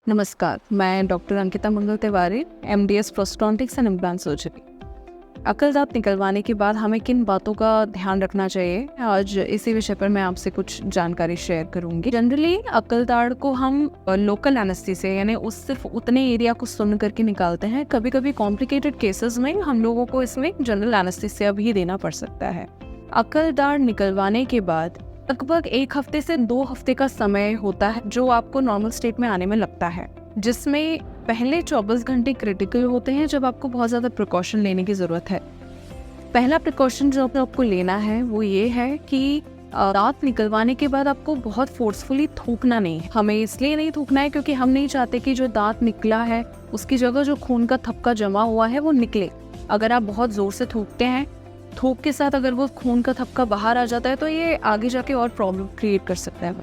नमस्कार, मैं doctor Ankita Mangal Tiwari, MDS prosthodontics and implant surgery. अकल दांत निकलवाने के बाद हमें किन बातों का ध्यान रखना चाहिए, आज इसी विषय पर मैं आपसे कुछ जानकारी शेयर करूंगी। जनरली अकल दाढ़ को हम लोकल एनेस्थीसिया यानी उस सिर्फ उतने एरिया को सुन करके निकालते हैं। कभी कभी कॉम्प्लिकेटेड केसेस में हम लोगों को इसमें जनरल एनेस्थीसिया भी देना पड़ सकता है। अकल दाढ़ निकलवाने के बाद लगभग 1 हफ्ते से 2 हफ्ते का समय होता है जो आपको नॉर्मल स्टेट में आने में लगता है, जिसमें पहले 24 घंटे क्रिटिकल होते हैं जब आपको बहुत ज़्यादा प्रिकॉशन लेने की ज़रूरत है। पहला प्रिकॉशन जो आपको लेना है वो ये है कि दांत निकलवाने के बाद आपको बहुत फोर्सफुली थूकना नहीं है। हमें इसलिए नहीं थूकना है क्योंकि हम नहीं चाहते कि जो दांत निकला है उसकी जगह जो खून का थपका जमा हुआ है वो निकले। अगर आप बहुत ज़ोर से थूकते हैं, थूक के साथ अगर वो खून का थपका बाहर आ जाता है तो ये आगे जाके और प्रॉब्लम क्रिएट कर सकता है,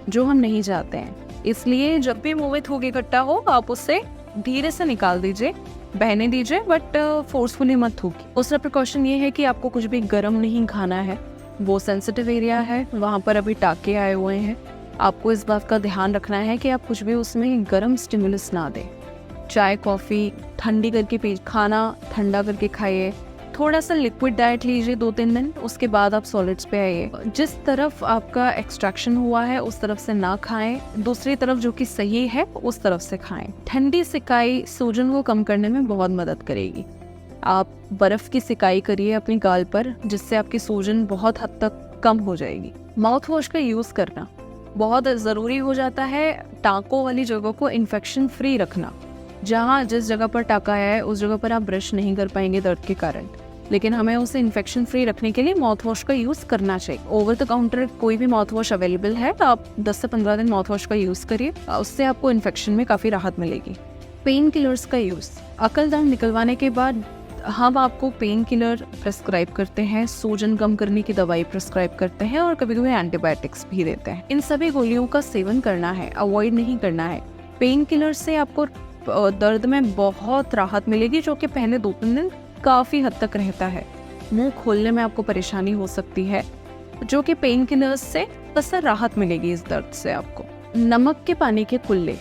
जो हम नहीं चाहते हैं। इसलिए जब भी मुंह में थूक इकट्ठा हो आप उससे धीरे से निकाल दीजिए, बहने दीजिए, बट फोर्सफुली मत थूकिए। दूसरा प्रिकॉशन ये है कि आपको कुछ भी गर्म नहीं खाना है। वो सेंसिटिव एरिया है, वहाँ पर अभी टाँके आए हुए हैं। आपको इस बात का ध्यान रखना है कि आप कुछ भी उसमें गर्म स्टिमुलस ना दें। चाय कॉफ़ी ठंडी करके पी, खाना ठंडा करके खाइए। थोड़ा सा लिक्विड डाइट लीजिए 2-3 दिन, उसके बाद आप सॉलिड्स पे आइए। जिस तरफ आपका एक्सट्रैक्शन हुआ है उस तरफ से ना खाएं, दूसरी तरफ जो कि सही है उस तरफ से खाएं। ठंडी सिकाई सूजन को कम करने में बहुत मदद करेगी। आप बर्फ़ की सिकाई करिए अपनी गाल पर, जिससे आपकी सूजन बहुत हद तक कम हो जाएगी। माउथ वॉश का यूज़ करना बहुत ज़रूरी हो जाता है। टाँकों वाली जगह को इन्फेक्शन फ्री रखना। जहाँ जिस जगह पर टाँका आया है उस जगह पर आप ब्रश नहीं कर पाएंगे दर्द के कारण, लेकिन हमें उसे इन्फेक्शन फ्री रखने के लिए माउथ वॉश का यूज़ करना चाहिए। ओवर द काउंटर कोई भी माउथ वॉश अवेलेबल है तो आप 10 से 15 दिन माउथ वॉश का यूज़ करिए, उससे आपको इन्फेक्शन में काफ़ी राहत मिलेगी। पेन किलर्स का यूज़, अकल दाढ़ निकलवाने के बाद हम आपको पेन किलर प्रेस्क्राइब करते हैं, सूजन कम करने की दवाई प्रेस्क्राइब करते हैं और कभी कभी एंटीबायोटिक्स भी देते हैं। इन सभी गोलियों का सेवन करना है, अवॉइड नहीं करना है। पेन किलर से आपको दर्द में बहुत राहत मिलेगी, जो कि पहले 2-3 दिन काफ़ी हद तक रहता है। मुंह खोलने में आपको परेशानी हो सकती है, जो कि पेन किलर्स से बस राहत मिलेगी इस दर्द से आपको। नमक के पानी के कुल्ले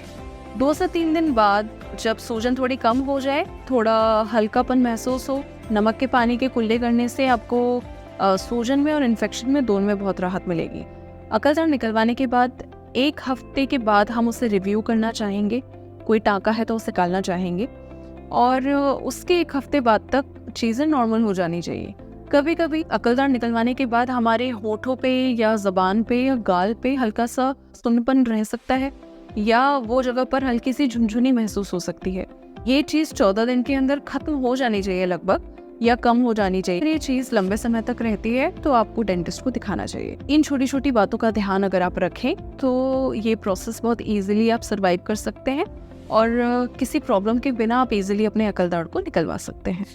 2 से 3 दिन बाद जब सूजन थोड़ी कम हो जाए, थोड़ा हल्कापन महसूस हो, नमक के पानी के कुल्ले करने से आपको सूजन में और इन्फेक्शन में दोनों में बहुत राहत मिलेगी। अकल दाढ़ निकलवाने के बाद 1 हफ्ते के बाद हम उसे रिव्यू करना चाहेंगे। कोई टाँका है तो उसे निकालना चाहेंगे और उसके 1 हफ्ते बाद तक चीज़ें नॉर्मल हो जानी चाहिए। कभी कभी अकल दाढ़ निकलवाने के बाद हमारे होठों पे या ज़बान पे या गाल पे हल्का सा सुन्नपन रह सकता है, या वो जगह पर हल्की सी झुनझुनी महसूस हो सकती है। ये चीज़ 14 दिन के अंदर ख़त्म हो जानी चाहिए लगभग, या कम हो जानी चाहिए। अगर ये चीज़ लंबे समय तक रहती है तो आपको डेंटिस्ट को दिखाना चाहिए। इन छोटी छोटी बातों का ध्यान अगर आप रखें तो ये प्रोसेस बहुत ईजिली आप सर्वाइव कर सकते हैं और किसी प्रॉब्लम के बिना आप इजीली अपने अकल दाढ़ को निकलवा सकते हैं।